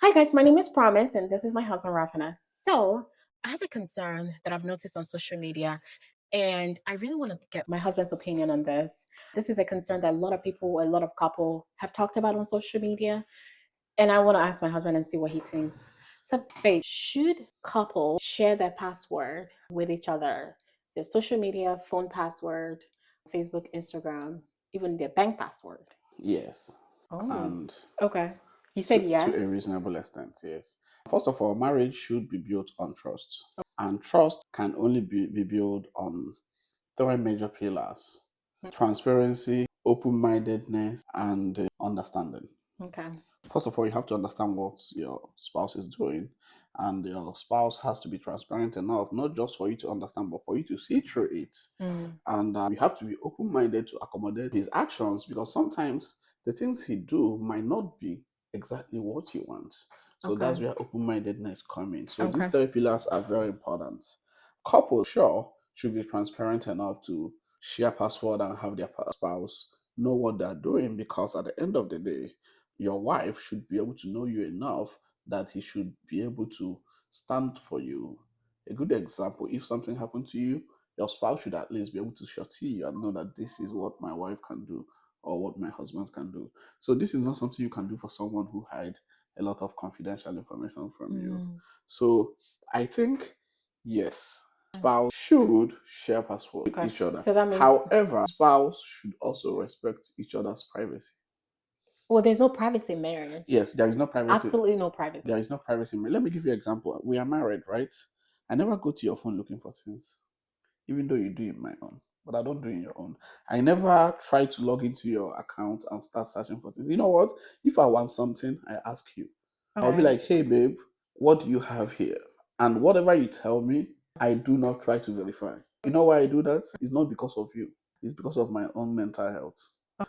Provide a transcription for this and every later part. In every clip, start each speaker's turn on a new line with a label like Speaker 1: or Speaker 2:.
Speaker 1: Hi guys, my name is Promise and this is my husband Rafinas. So I have a concern that I've noticed on social media and I really want to get my husband's opinion on this. This is a concern that a lot of people, a lot of couple have talked about on social media, and I want to ask my husband and see what he thinks. So babe, should couples share their password with each other? Their social media, phone password, Facebook, Instagram, even their bank password?
Speaker 2: Yes,
Speaker 1: Oh,
Speaker 2: and
Speaker 1: okay. You said
Speaker 2: to a
Speaker 1: yes.
Speaker 2: reasonable extent, yes. First of all, marriage should be built on trust, and trust can only be built on three major pillars: transparency, open mindedness, and understanding.
Speaker 1: Okay.
Speaker 2: First of all, you have to understand what your spouse is doing, and your spouse has to be transparent enough, not just for you to understand, but for you to see through it.
Speaker 1: Mm.
Speaker 2: And you have to be open-minded to accommodate his actions, because sometimes the things he do might not be exactly what you want. So
Speaker 1: Okay.
Speaker 2: that's where open-mindedness come in. So these
Speaker 1: Okay.
Speaker 2: three pillars are very important. Couples, sure, should be transparent enough to share password and have their spouse know what they're doing, because at the end of the day, your wife should be able to know you enough that he should be able to stand for you. A good example: if something happened to you, your spouse should at least be able to surety you and know that this is what my wife can do or what my husband can do. So this is not something you can do for someone who hide a lot of confidential information from you.
Speaker 1: Mm.
Speaker 2: So I think yes, spouse should share password with
Speaker 1: Okay.
Speaker 2: each other.
Speaker 1: So that means,
Speaker 2: However, spouse should also respect each other's privacy.
Speaker 1: well, there's no privacy in marriage.
Speaker 2: Yes, there is no privacy.
Speaker 1: Absolutely no privacy.
Speaker 2: There is no privacy. Let me give you an example. We are married, right? I never go to your phone looking for things, even though you do in my own, but I don't do in your own. I never try to log into your account and start searching for things. You know what? If I want something, I ask you. I'll be
Speaker 1: Okay.
Speaker 2: like, hey, babe, what do you have here? And whatever you tell me, I do not try to verify. You know why I do that? It's not because of you, it's because of my own mental health.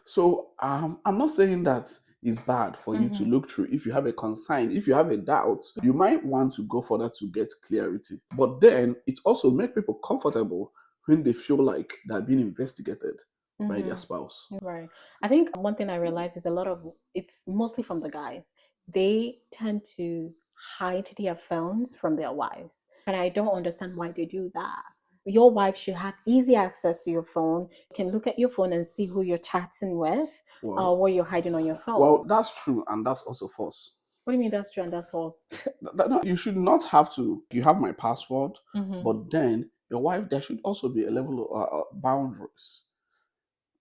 Speaker 2: So I'm not saying that it's bad for you to
Speaker 1: Mm-hmm.
Speaker 2: look through. If you have a concern, if you have a doubt, you might want to go further to get clarity. But then it also makes people comfortable when they feel like they're being investigated by their
Speaker 1: Mm-hmm.
Speaker 2: spouse.
Speaker 1: Right. I think one thing I realized is a lot of it's mostly from the guys. They tend to hide their phones from their wives. And I don't understand why they do that. Your wife should have easy access to your phone, can look at your phone and see who you're chatting with,
Speaker 2: Well,
Speaker 1: what you're hiding on your phone.
Speaker 2: well, that's true, and that's also false.
Speaker 1: What do you mean that's true and that's false?
Speaker 2: No, you should not have to. You have my password,
Speaker 1: Mm-hmm.
Speaker 2: but then your wife, there should also be a level of boundaries.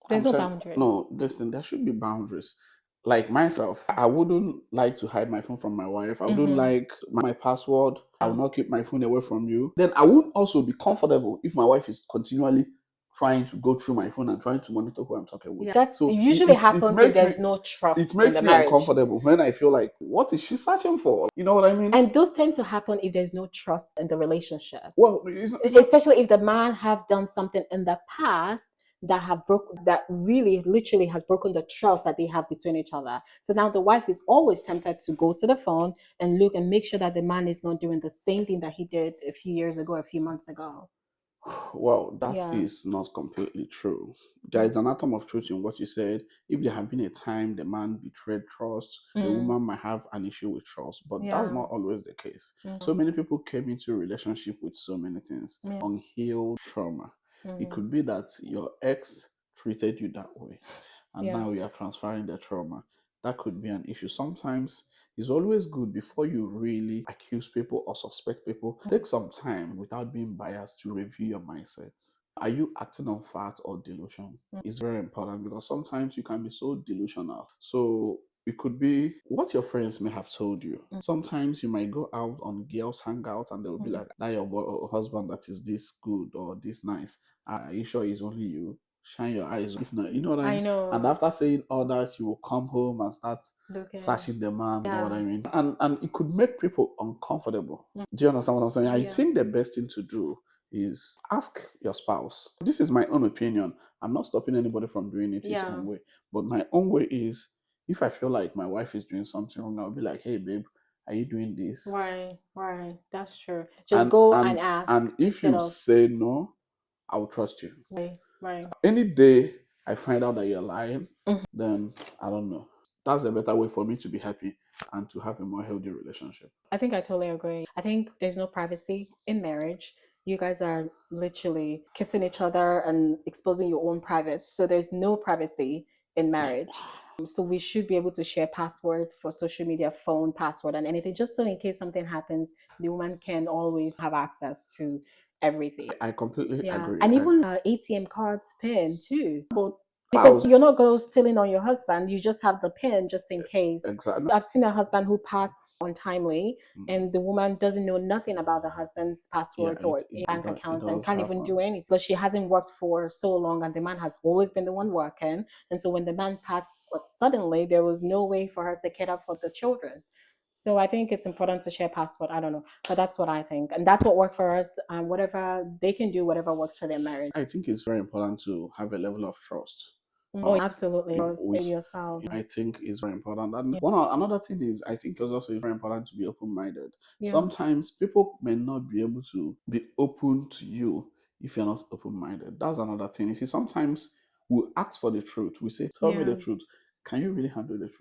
Speaker 1: There's
Speaker 2: I'm
Speaker 1: no
Speaker 2: telling
Speaker 1: boundary.
Speaker 2: no, listen, there should be boundaries. Like myself, I wouldn't like to hide my phone from my wife. I wouldn't
Speaker 1: Mm-hmm.
Speaker 2: like my password. I will
Speaker 1: Yeah.
Speaker 2: not keep my phone away from you. Then I wouldn't also be comfortable if my wife is continually trying to go through my phone and trying to monitor who I'm talking with.
Speaker 1: Yeah. That
Speaker 2: So
Speaker 1: usually
Speaker 2: it
Speaker 1: happens if
Speaker 2: makes me
Speaker 1: there's no trust
Speaker 2: it
Speaker 1: in
Speaker 2: makes
Speaker 1: the
Speaker 2: me
Speaker 1: marriage.
Speaker 2: uncomfortable when I feel like, what is she searching for? You know what I mean?
Speaker 1: And those tend to happen if there's no trust in the relationship.
Speaker 2: Well, it's not
Speaker 1: Especially if the man have done something in the past that really literally has broken the trust that they have between each other. So now the wife is always tempted to go to the phone and look and make sure that the man is not doing the same thing that he did a few years ago, a few months ago.
Speaker 2: Well, that
Speaker 1: Yeah.
Speaker 2: is not completely true. There is an atom of truth in what you said. If there had been a time the man betrayed trust, the
Speaker 1: Mm,
Speaker 2: woman might have an issue with trust, but that's
Speaker 1: yeah.
Speaker 2: not always the case. So
Speaker 1: Mm,
Speaker 2: many people came into a relationship with so many things,
Speaker 1: yeah.
Speaker 2: unhealed trauma. It
Speaker 1: Mm,
Speaker 2: could be that your ex treated you that way, and
Speaker 1: yeah.
Speaker 2: now you are transferring the trauma. That could be an issue. Sometimes it's always good, before you really accuse people or suspect people, take some time without being biased to review your mindset. Are you acting on fact or delusion? It's very important, because sometimes you can be so delusional. So it could be what your friends may have told you. Sometimes you might go out on girls' hangout and they'll be
Speaker 1: Mm.
Speaker 2: like, that your husband that is this good or this nice. Are you sure it's only you? Shine your eyes. If not, you know what I
Speaker 1: I
Speaker 2: mean? And
Speaker 1: know.
Speaker 2: after saying all that, you will come home and start
Speaker 1: Looking.
Speaker 2: searching the man. You know what
Speaker 1: Yeah.
Speaker 2: I mean? And it could make people uncomfortable. Do you understand what I'm saying? I
Speaker 1: Yeah.
Speaker 2: think the best thing to do is ask your spouse. This is my own opinion. I'm not stopping anybody from doing it his
Speaker 1: Yeah.
Speaker 2: own way. But my own way is, if I feel like my wife is doing something wrong, I'll be like, hey babe, are you doing this?
Speaker 1: Right. Right. That's true. Just
Speaker 2: And
Speaker 1: go and
Speaker 2: and
Speaker 1: ask
Speaker 2: and if
Speaker 1: instead
Speaker 2: you
Speaker 1: of
Speaker 2: say no, I'll trust you.
Speaker 1: right. Right.
Speaker 2: Any day I find out that you're lying,
Speaker 1: Mhm.
Speaker 2: then I don't know. That's a better way for me to be happy. and to have a more healthy relationship.
Speaker 1: I think I totally agree. I think there's no privacy in marriage. You guys are literally kissing each other and exposing your own privates. So there's no privacy in marriage. So we should be able to share password for social media, phone password, and anything, just so in case something happens, the woman can always have access to everything.
Speaker 2: I completely
Speaker 1: Yeah,
Speaker 2: agree.
Speaker 1: and even ATM cards pin too.
Speaker 2: But
Speaker 1: Because you're not going stealing on your husband, you just have the pin just in case.
Speaker 2: exactly.
Speaker 1: I've seen a husband who passed untimely,
Speaker 2: Mm.
Speaker 1: and the woman doesn't know nothing about the husband's
Speaker 2: Yeah,
Speaker 1: passwords or bank
Speaker 2: it
Speaker 1: accounts and
Speaker 2: does
Speaker 1: can't even do
Speaker 2: happen.
Speaker 1: anything because she hasn't worked for so long, and the man has always been the one working. And so when the man passed suddenly, there was no way for her to care up for the children. So I think it's important to share password. I don't know, but that's what I think, and that's what worked for us. And whatever they can do, whatever works for their marriage.
Speaker 2: I think it's very important to have a level of trust.
Speaker 1: Oh, absolutely.
Speaker 2: With
Speaker 1: Your spouse.
Speaker 2: I think is very important. And
Speaker 1: Yeah.
Speaker 2: another thing is I think it's also very important to be open-minded.
Speaker 1: Yeah.
Speaker 2: Sometimes people may not be able to be open to you if you're not open-minded. That's another thing. You see, sometimes we ask for the truth. We say, tell me the
Speaker 1: Yeah.
Speaker 2: truth. Can you really handle the truth?